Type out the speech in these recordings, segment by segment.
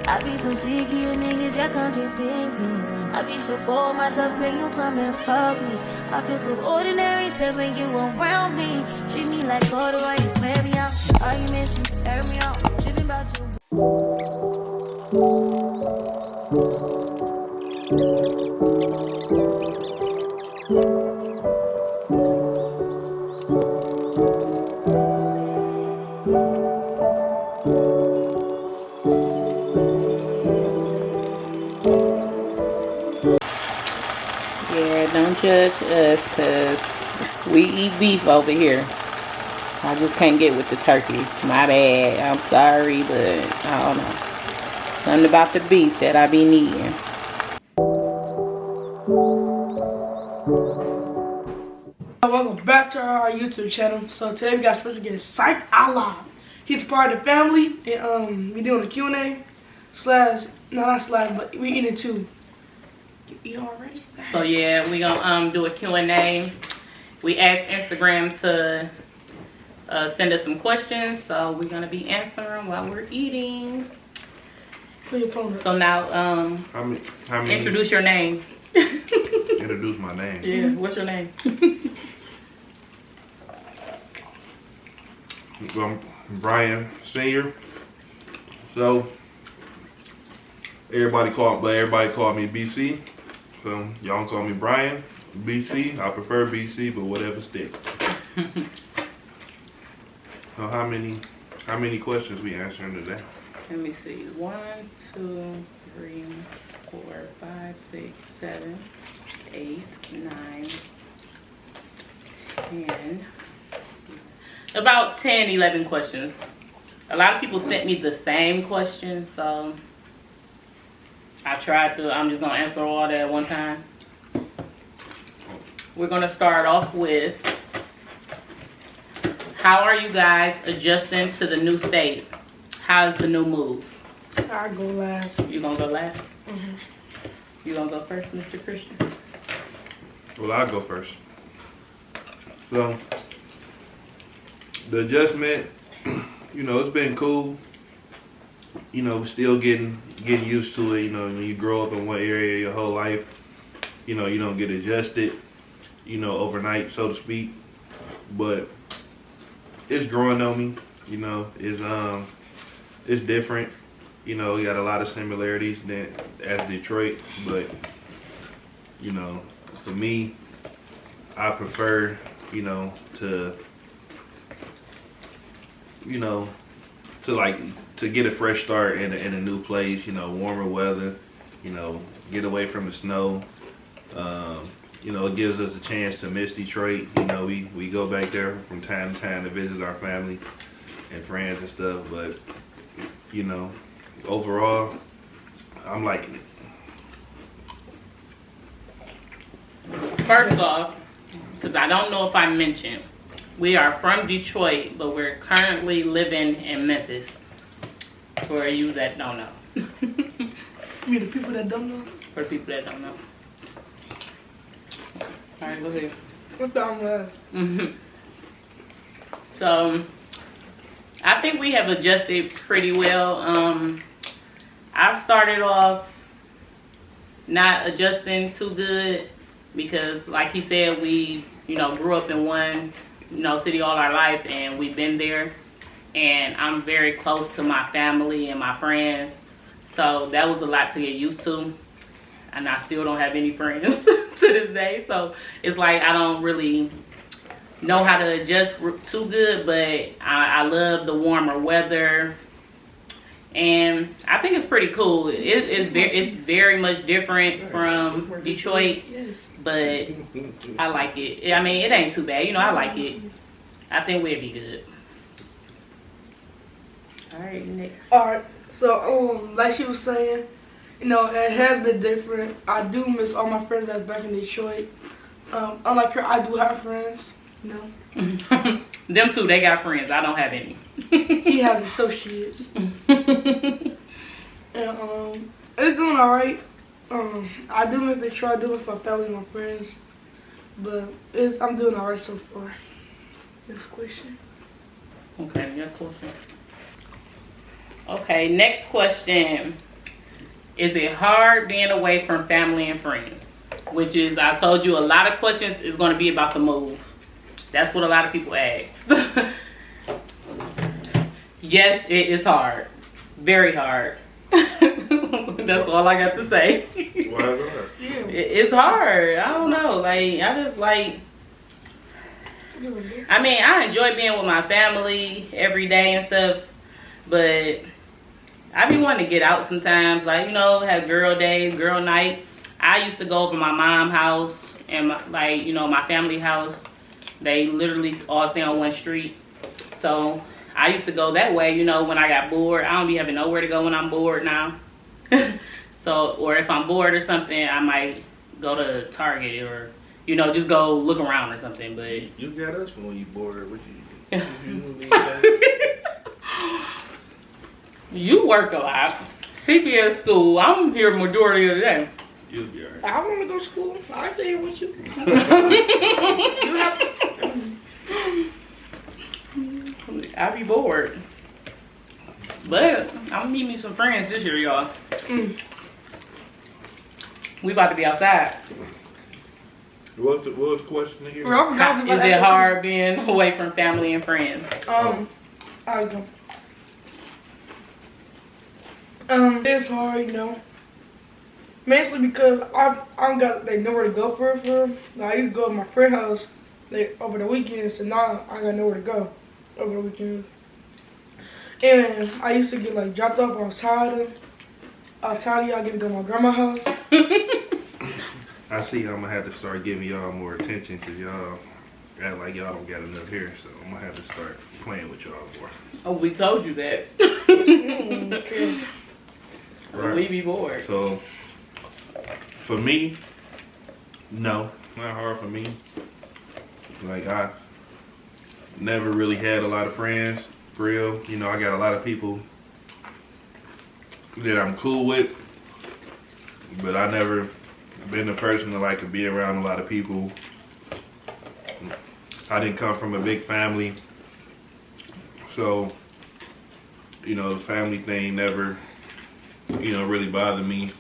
I be so sick of you niggas, you're contradicting. I be so bold myself when you come and fuck me. I feel so ordinary, except when you around me. Treat me like water while you wear me out. Arguments, you air me out. Tripping about you. Yeah, don't judge us because we eat beef over here. I just can't get with the turkey. My bad. I'm sorry, but I don't know. Something about the beef that I be needing. Welcome back to our YouTube channel. So today we got special guest Psych Out Live. He's part of the family, and we doing a Q&A slash, no, not slash, but we eating too. You eat already? So yeah, we gonna do a Q&A. We asked Instagram to send us some questions, so we're gonna be answering while we're eating. Put your phone up. So now, How many introduce your name. introduce my name? Yeah, what's your name? I'm Brian Sr. So everybody called me BC. So y'all call me Brian BC. I prefer BC, but whatever sticks. So how many questions we answering today? Let me see. 1, 2, 3, 4, 5, 6, 7, 8, 9, 10. About 10, 11 questions. A lot of people sent me the same question, so I tried to, I'm just gonna answer all that at one time. We're gonna start off with, how are you guys adjusting to the new state? How's the new move? I'll go last. You gonna go last? Mm-hmm. You gonna go first, Mr. Christian? Well, I'll go first. So the adjustment, it's been cool. We're still getting used to it. When you grow up in one area your whole life, you don't get adjusted, overnight, so to speak. But it's growing on me. It's different. We got a lot of similarities as Detroit, but for me, I prefer to get a fresh start in a new place, warmer weather, get away from the snow. It gives us a chance to miss Detroit. We go back there from time to time to visit our family and friends and stuff, but overall, I'm liking it. First off, because I don't know if I mentioned, we are from Detroit, but we're currently living in Memphis. For you that don't know. You mean the people that don't know? For people that don't know. Alright, go ahead. What's down there? So, I think we have adjusted pretty well. I started off not adjusting too good because, like he said, we, grew up in one, city all our life, and we've been there. And I'm very close to my family and my friends, so that was a lot to get used to. And I still don't have any friends to this day, so it's like I don't really know how to adjust too good, but I love the warmer weather, and I think it's pretty cool. It's very much different from Detroit, but I like it. I mean, it ain't too bad. I like it. I think we'll be good. All right, next. All right. So, like she was saying, it has been different. I do miss all my friends that's back in Detroit. Unlike her, I do have friends. Them two, they got friends. I don't have any. He has associates. And it's doing all right. I do miss Detroit. I do miss my family and my friends. But I'm doing all right so far. Next question. Okay, next question. Okay, next question. Is it hard being away from family and friends? Which is, I told you, a lot of questions is going to be about the move. That's what a lot of people ask. Yes, it is hard. Very hard. That's all I got to say. Why is it hard? It's hard. I don't know. Like, I just like... I mean, I enjoy being with my family every day and stuff. But I be wanting to get out sometimes. Like, you know, have girl days, girl night. I used to go over my mom's house and my family house. They literally all stay on one street. So I used to go that way, you know, when I got bored. I don't be having nowhere to go when I'm bored now. So, or if I'm bored or something, I might go to Target or, you know, just go look around or something. But You got us when you bored. What you work a lot. He be at school. I'm here majority of the day. You'll be alright. I want to go to school. I stay here with you. You have to. I be bored. But I'm gonna meet me some friends this year, y'all. We about to be outside. What was the question again? Bro, I forgot about Is it hard being away from family and friends? I go. It's hard, you know. Mostly because I don't got like nowhere to go for. Like, I used to go to my friend's house like over the weekends, so now I got nowhere to go over the weekend. And I used to get like dropped off outside of y'all, get to go to my grandma's house. I see I'm gonna have to start giving y'all more attention because y'all act like y'all don't got enough here, so I'm gonna have to start playing with y'all more. Oh, we told you that. Okay. Right. We be bored. So for me, no, not hard for me. Like, I never really had a lot of friends, for real. You know, I got a lot of people that I'm cool with, but I never been the person that like to be around a lot of people. I didn't come from a big family, so, you know, the family thing never, you know, really bothered me.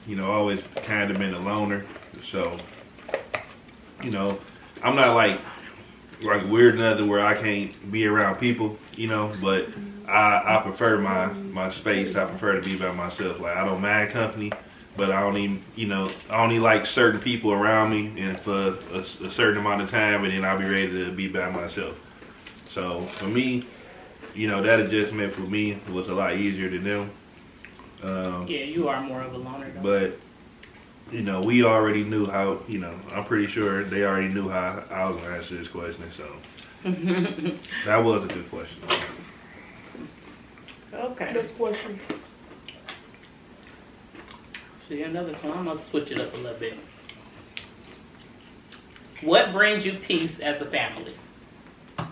You know, always kind of been a loner, so, you know, I'm not like weird nothing where I can't be around people, you know, but I prefer my space. I prefer to be by myself. Like, I don't mind company, but I don't even, you know, I only like certain people around me and for a certain amount of time, and then I'll be ready to be by myself. So for me, you know, that adjustment for me was a lot easier than them. Yeah, you are more of a loner though. But, you know, we already knew how, you know, I'm pretty sure they already knew how I was going to answer this question, so that was a good question. Okay. Next question. See, another one. I'm going to switch it up a little bit. What brings you peace as a family? I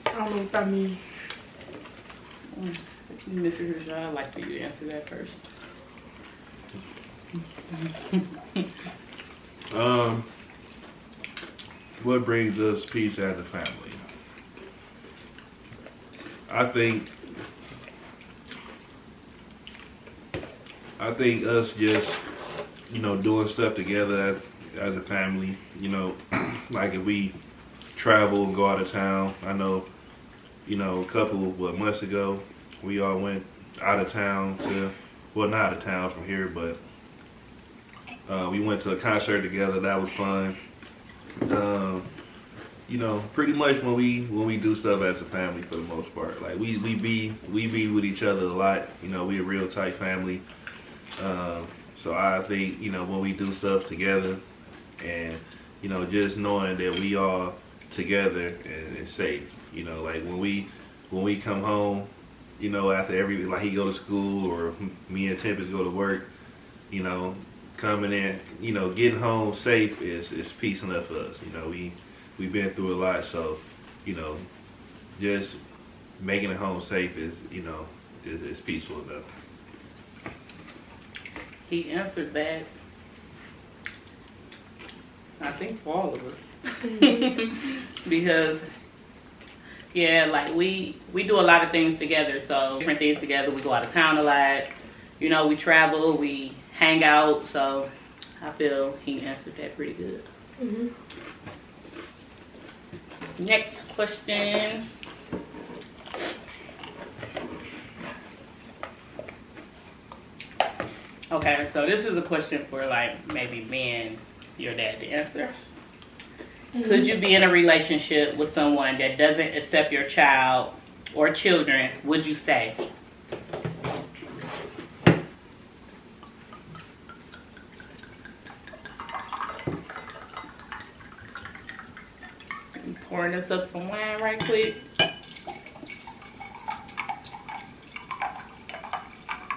don't know what that means. Mr. Hirshaw, I'd like for you to answer that first. What brings us peace as a family? I think us just, you know, doing stuff together as a family, you know, like if we travel and go out of town. I know, you know, a couple months ago, we all went out of town to, well, not out of town from here, but we went to a concert together. That was fun. You know, pretty much when we do stuff as a family, for the most part, like we be with each other a lot. You know, we a real tight family. So I think, you know, when we do stuff together, and, you know, just knowing that we all together and it's safe. You know, like when we come home, you know, after like he go to school or me and Tempest go to work, you know, coming in, you know, getting home safe is peace enough for us. You know, we've been through a lot, so, you know, just making it home safe is, you know, is peaceful enough. He answered that, I think, for all of us. Because Yeah, like we do a lot of things together. So different things together. We go out of town a lot. You know, we travel, we hang out. So I feel he answered that pretty good. Next question. Okay, so this is a question for like maybe me and your dad to answer. Could you be in a relationship with someone that doesn't accept your child or children? Would you stay? I'm pouring this up some wine right quick.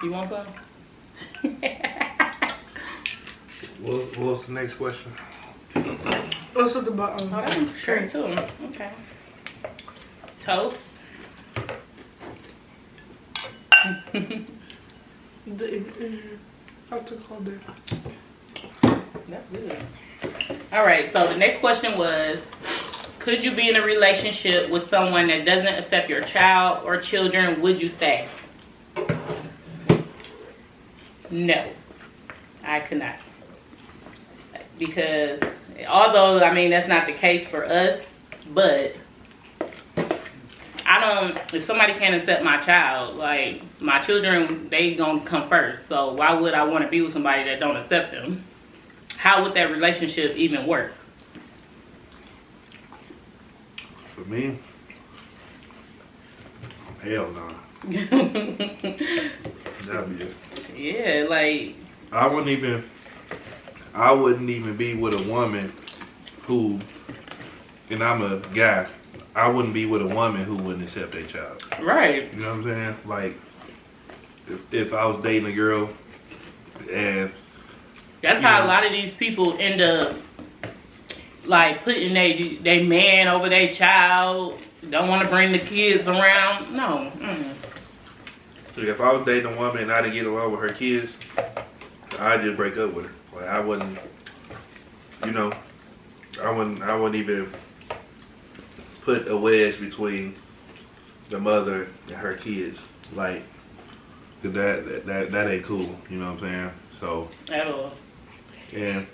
You want some? What was the next question? What's at the bottom? Oh, that's straight to him. Okay. Toast. I took all day. That's good. All right, so the next question was, could you be in a relationship with someone that doesn't accept your child or children? Would you stay? No, I could not. Because although, I mean, that's not the case for us, but if somebody can't accept my child, like, my children, they gonna come first. So why would I want to be with somebody that don't accept them? How would that relationship even work? For me, hell no. That'd be it. Yeah, like, I wouldn't even be with a woman who, and I'm a guy, I wouldn't be with a woman who wouldn't accept their child. right. You know what I'm saying? Like, if I was dating a girl and... That's how a lot of these people end up, like, putting they man over their child, don't want to bring the kids around. No. If I was dating a woman and I didn't get along with her kids, I'd just break up with her. Like, I wouldn't, you know, I wouldn't even put a wedge between the mother and her kids. Like, 'cause that ain't cool, you know what I'm saying? So, At all. and,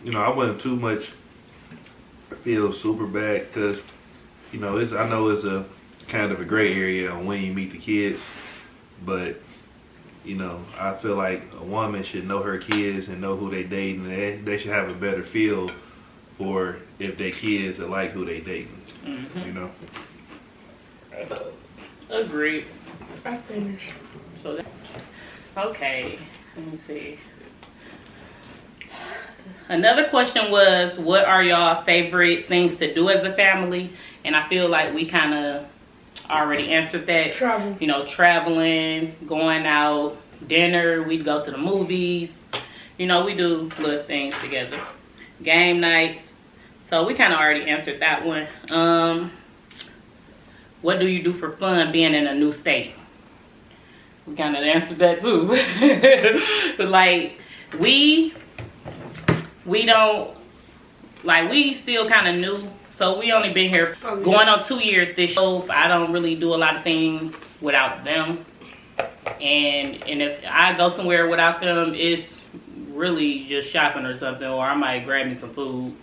you know, I wouldn't too much feel super bad because, you know, I know it's a kind of a gray area on when you meet the kids, but, you know, I feel like a woman should know her kids and know who they dating. And they should have a better feel for if their kids are like who they dating, you know? Agreed. I finished. So, okay, let me see. Another question was, what are y'all favorite things to do as a family? And I feel like we kind of already answered that. Travel. You know, traveling, going out, dinner, we'd go to the movies. You know, we do little things together. Game nights. So we kind of already answered that one. What do you do for fun being in a new state? We kind of answered that too. But like, we don't, like, we still kind of new. So we only been here going on 2 years this year. I don't really do a lot of things without them. And if I go somewhere without them, it's really just shopping or something, or I might grab me some food.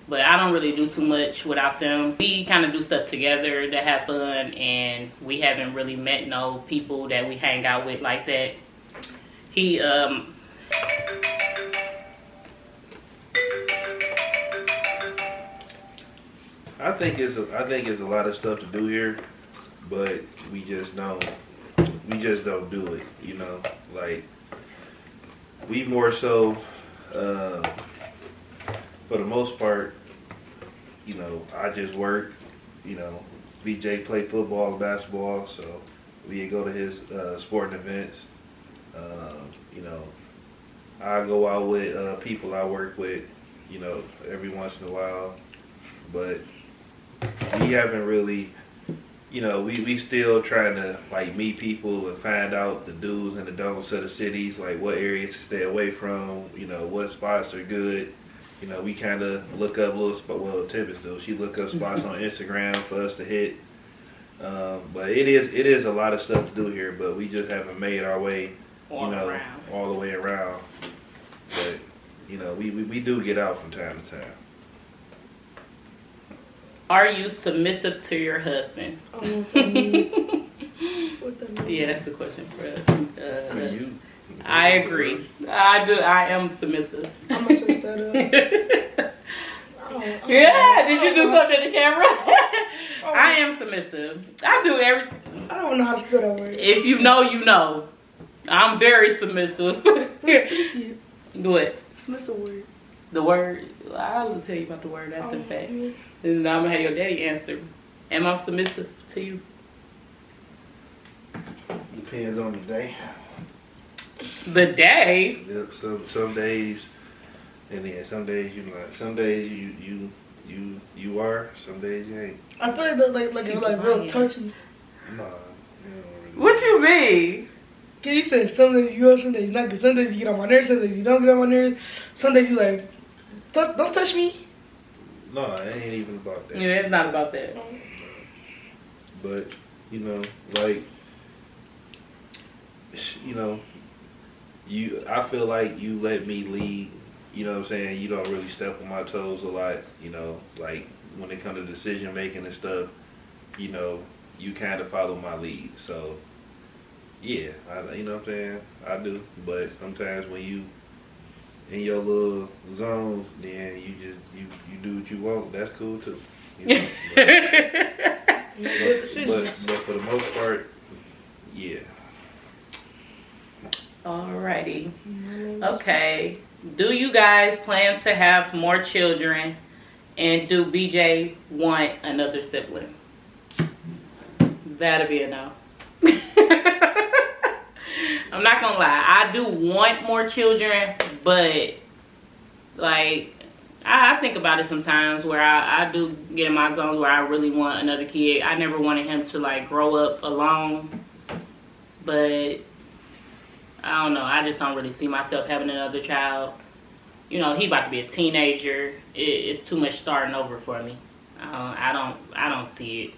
But I don't really do too much without them. We kind of do stuff together to have fun, and we haven't really met no people that we hang out with like that. I think it's a lot of stuff to do here, but we just don't do it, you know. Like, we more so, for the most part, you know, I just work, you know. BJ play football and basketball, so we go to his sporting events. You know, I go out with people I work with, you know, every once in a while, but we haven't really, you know, we still trying to, like, meet people and find out the do's and the don'ts of the cities, like what areas to stay away from, you know, what spots are good. You know, we kind of look up little spots, well, Tibbetts do. She look up spots on Instagram for us to hit, But it is a lot of stuff to do here, but we just haven't made our way, All around. all the way around. But we do get out from time to time. Are you submissive to your husband? What that mean? Yeah, that's a question for You? I agree. I do. I am submissive. I'm gonna search that up. Yeah, did you do something to the camera? I am submissive. I do everything. I don't know how to spell that word. If you know, you know. I'm very submissive. Let me see it. What? What's the word? The word? I'll tell you about the word after the fact. Yeah. And I'm gonna have your daddy answer. Am I submissive to you? Depends on the day. The day? Yep, some days, and then some days you like. Some days you are. Some days you ain't. I feel like it's like real touchy. Nah, What you mean? Cause you said some days you are, some days not. Cause some days you get on my nerves, some days you don't get on my nerves. Some days you like, don't touch me. No, it ain't even about that. Yeah, it's not about that. But I feel like you let me lead. You know what I'm saying? You don't really step on my toes a lot. Like when it comes to decision making and stuff. You kind of follow my lead. So yeah, you know what I'm saying? I do. But sometimes when you in your little zones, then you do what you want. That's cool too. But for the most part, yeah. Alrighty. Okay. Do you guys plan to have more children? And do BJ want another sibling? That'll be a no. I'm not gonna lie. I do want more children, but like I think about it sometimes where I do get in my zones where I really want another kid. I never wanted him to like grow up alone, but I don't know. I just don't really see myself having another child. He about to be a teenager. It's too much starting over for me. I don't see it.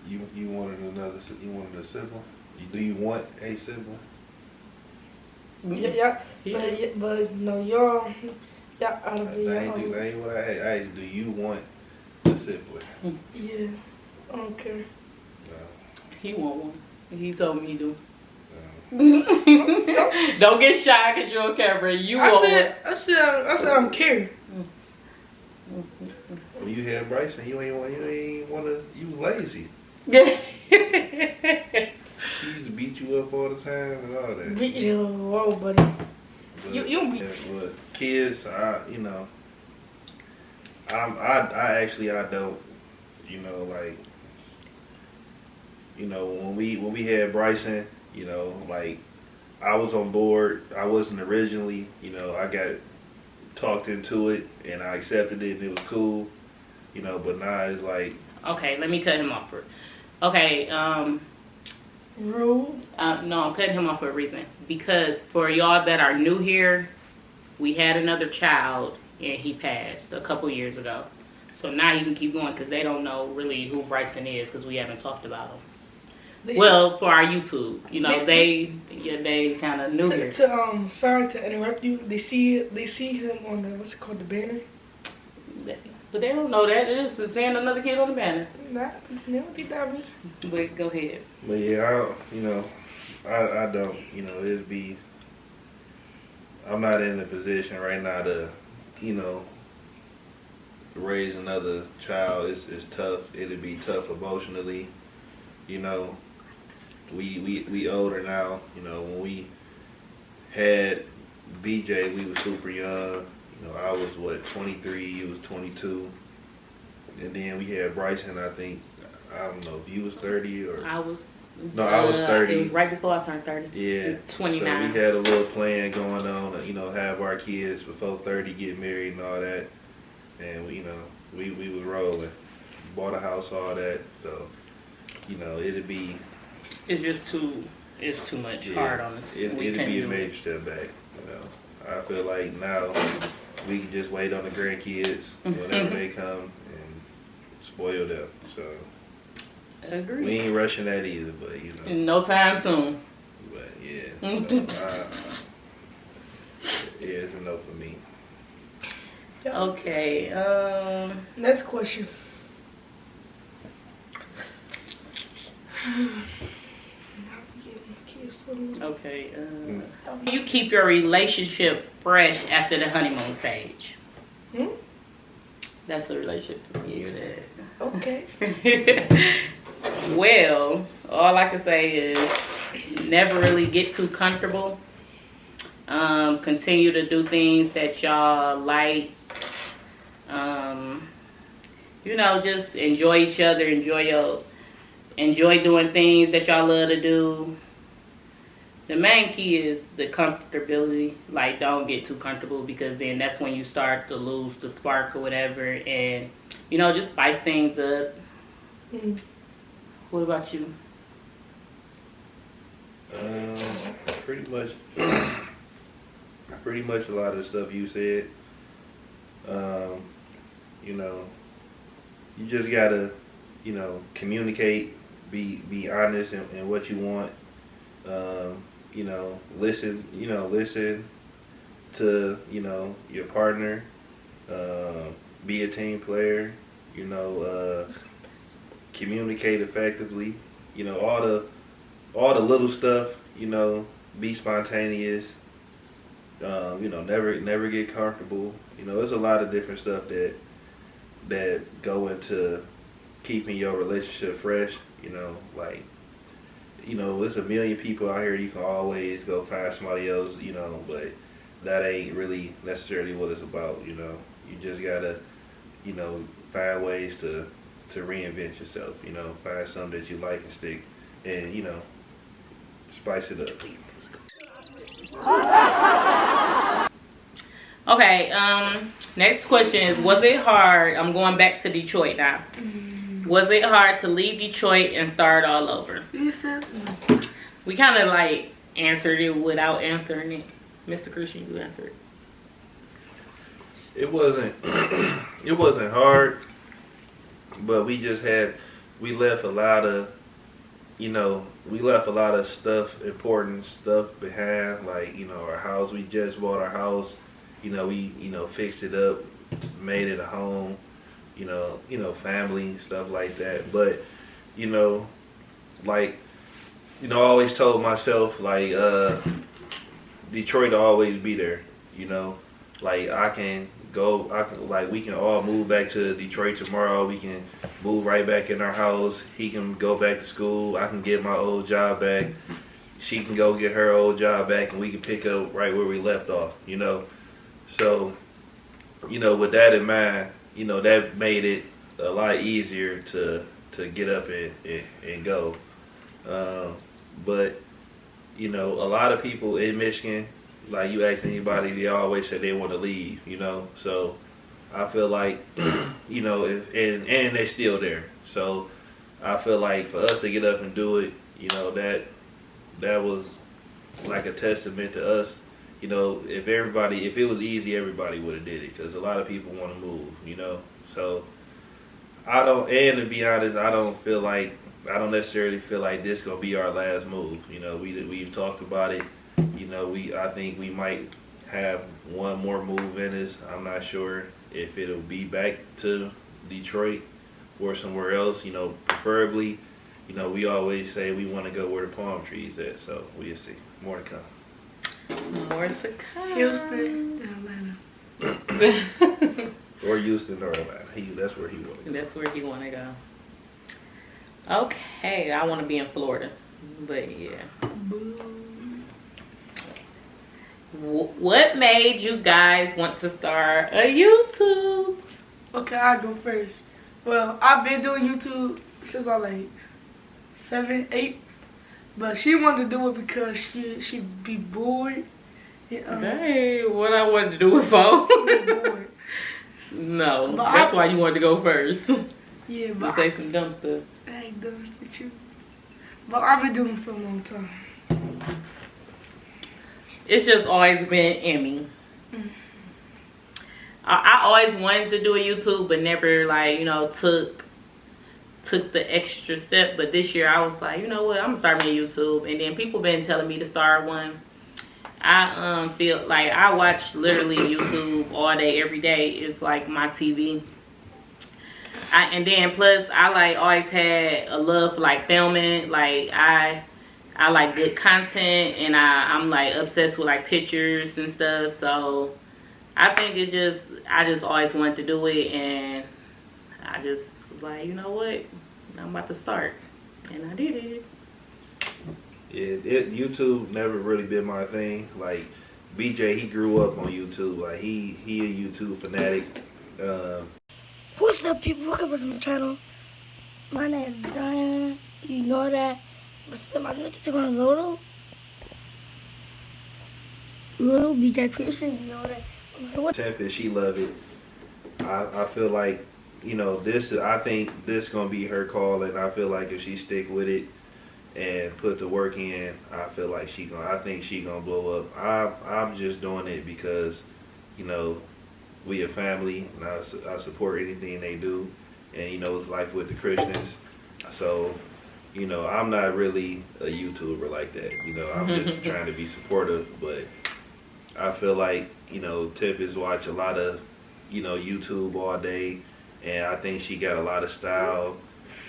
You wanted a sibling? Do you want a sibling? Yeah. But no, y'all out of it. That ain't what I asked. Do you want a sibling? Yeah. I don't care. No. He want one. He told me he do. No. Don't get shy because you're on camera. You want one. I said I don't care. When you had Bryson, you ain't want to. You was lazy. He used to beat you up all the time and all that. Whoa, buddy. But, You beat. But kids, I don't. When we had Bryson, like I was on board. I wasn't originally. I got talked into it and I accepted it and it was cool. But now it's like. Okay, let me cut him off for. Okay, Rude. no, I'm cutting him off for a reason. Because for y'all that are new here, we had another child and he passed a couple years ago. So now you can keep going because they don't know really who Bryson is because we haven't talked about him. For our YouTube, they kind of new here. Sorry to interrupt you. They see him on the what's it called, the banner. But they don't know that. They're just seeing another kid on the banner. They don't think that me. But go ahead. But yeah, I don't. It'd be. I'm not in a position right now to, raise another child. It's tough. It'd be tough emotionally. We older now. When we had BJ, we was super young. I was 23, you was 22. And then we had Bryson, I think, I don't know if you was 30 or... I was 30. It was right before I turned 30. Yeah. 29. So we had a little plan going on, have our kids before 30, get married and all that. And, we was rolling. Bought a house, all that. So, it'd be... It's too much hard on us. It'd be a major step back, I feel like now we can just wait on the grandkids whenever they come and spoil them. So Agree. We ain't rushing that either, but you know. No time soon. But yeah, so, yeah, it's a no for me. Okay. Next question. Okay. You keep your relationship fresh after the honeymoon stage. That's a relationship for you. That. Okay. Well, all I can say is never really get too comfortable. Continue to do things that y'all like. You know, just enjoy each other. Enjoy doing things that y'all love to do. The main key is the comfortability. Like, don't get too comfortable, because then that's when you start to lose the spark or whatever. And, you know, just spice things up. What about you? Pretty much a lot of the stuff you said. You know, you just gotta, you know, communicate, be honest in what you want. You know, listen to, you know, your partner. Be a team player. You know, communicate effectively. You know, all the little stuff. You know, be spontaneous. You know, never get comfortable. You know, there's a lot of different stuff that go into keeping your relationship fresh. You know, like, you know, there's a million people out here. You can always go find somebody else, you know, but that ain't really necessarily what it's about. You know, you just gotta, you know, find ways to reinvent yourself. You know, find something that you like and stick, and, you know, spice it up. Okay, next question is, was it hard? I'm going back to Detroit now. Was it hard to leave Detroit and start all over? We kind of like answered it without answering it. Mr. Christian, you answered. It wasn't it wasn't hard, but we left a lot of, you know, stuff, important stuff behind. Like, you know, our house, we just bought our house. You know, we, you know, fixed it up, made it a home, you know, family, stuff like that. But, you know, like, you know, I always told myself, like, Detroit will always be there, you know. Like, we can all move back to Detroit tomorrow. We can move right back in our house. He can go back to school. I can get my old job back. She can go get her old job back, and we can pick up right where we left off, you know. So, you know, with that in mind, you know, that made it a lot easier to get up and go. But, you know, a lot of people in Michigan, like, you ask anybody, they always say they want to leave, you know. So I feel like, you know, and they're still there. So I feel like for us to get up and do it, you know, that was like a testament to us. You know, if it was easy, everybody would have did it, because a lot of people want to move, you know. So and to be honest, I don't necessarily feel like this gonna be our last move. You know, we've talked about it. You know, I think we might have one more move in us. I'm not sure if it'll be back to Detroit or somewhere else. You know, preferably, you know, we always say we want to go where the palm trees at. So we'll see. More to come. More to come. Houston, Atlanta. Or Houston or Atlanta. That's where he want to go. That's where he want to go. Okay, I want to be in Florida, but yeah. What made you guys want to start a YouTube? Okay, I'll go first. Well, I've been doing YouTube since I was like 7, 8. But she wanted to do it because she'd be bored. Hey, what I wanted to do with phone? She'd be bored. No, but that's why you wanted to go first. Yeah, but say some dumb stuff. I ain't dumb stuff too. But I've been doing it for a long time. It's just always been in me. I always wanted to do a YouTube, but never, like, you know, took took the extra step. But this year I was like, you know what, I'm gonna start me a YouTube. And then people been telling me to start one. I feel like I watch literally YouTube all day, every day. It's like my TV. And then plus I like always had a love for like filming. Like I like good content, and I'm like obsessed with like pictures and stuff. So I think it's just, I just always wanted to do it, and I just was like, you know what, I'm about to start, and I did it. YouTube never really been my thing. Like BJ, he grew up on YouTube. Like he a YouTube fanatic. What's up, people? Welcome to my channel. My name is Brian. You know that. What's up? I know that you're going to Little BJ Christian. You know that. What? Tempted, she love it. I feel like, you know, I think this gonna be her call, and I feel like if she stick with it and put the work in, I feel like I think she gonna blow up. I'm just doing it because, you know, we a family, and I support anything they do, and you know, it's like with the Christians. So, you know, I'm not really a YouTuber like that. You know, I'm just trying to be supportive, but I feel like, you know, Tempest watch a lot of, you know, YouTube all day, and I think she got a lot of style,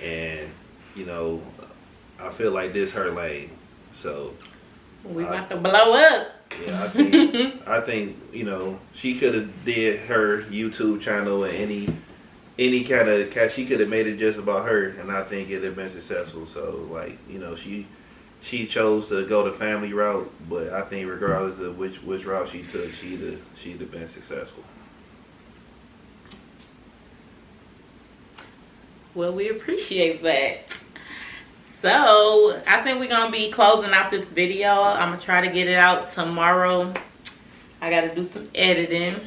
and, you know, I feel like this her lane. So we about to blow up. Yeah, I think you know, she could have did her YouTube channel and any kind of, she could have made it just about her, and I think it'd have been successful. So like, you know, she chose to go the family route, but I think regardless of which route she took, she'd have been successful. Well, we appreciate that. So I think we're gonna be closing out this video. I'm gonna try to get it out tomorrow. I gotta do some editing,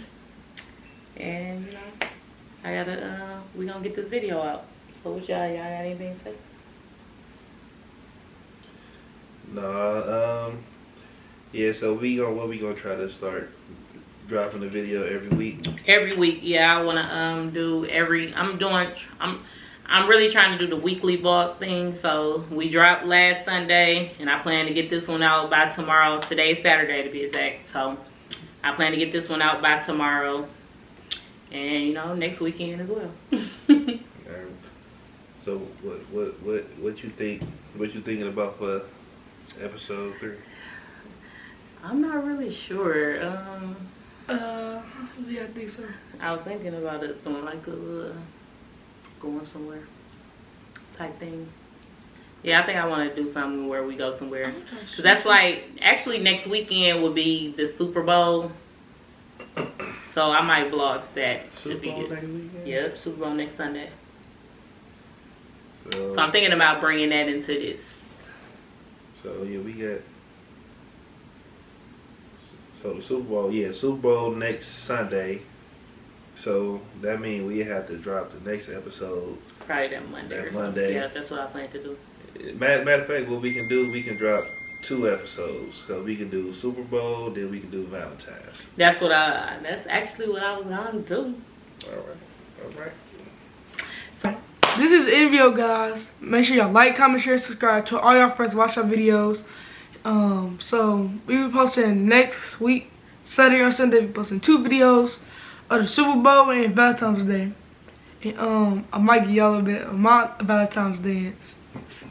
and you know, we're gonna get this video out. So what y'all got anything to say? No, yeah, so we gonna try to start dropping the video every week. Every week, yeah. I wanna do I'm really trying to do the weekly vlog thing. So we dropped last Sunday, and I plan to get this one out by tomorrow. Today's Saturday to be exact. So I plan to get this one out by tomorrow, and you know, next weekend as well. So what you think? What you thinking about for episode 3? I'm not really sure. Yeah, I think so. I was thinking about us doing like a going somewhere type thing. Yeah, I think I want to do something where we go somewhere, because that's like, actually next weekend will be the Super Bowl, so I might vlog that. Super Bowl next weekend? Yep, Super Bowl next Sunday. So I'm thinking about bringing that into this. So yeah, we got, so the Super Bowl, yeah, Super Bowl next Sunday. So that means we have to drop the next episode Probably that Monday. that Monday. Yeah, that's what I plan to do. Matter of fact, what we can do, we can drop 2 episodes. Cause we can do Super Bowl, then we can do Valentine's. That's actually what I was gonna do. All right. This is the video, guys. Make sure y'all like, comment, share, subscribe to all y'all friends. Watch our videos. So we will be posting next week, Saturday or Sunday. We posting 2 videos of the Super Bowl and Valentine's Day. And I might give y'all a bit of my Valentine's dance.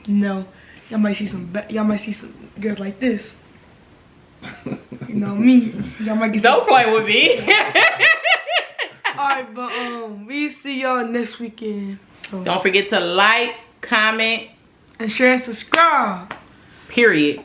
You know, y'all might see some girls like this. You know me. Y'all might get. Don't play with me. Alright, but we see y'all next weekend. So Don't forget to like, comment, and share and subscribe. period.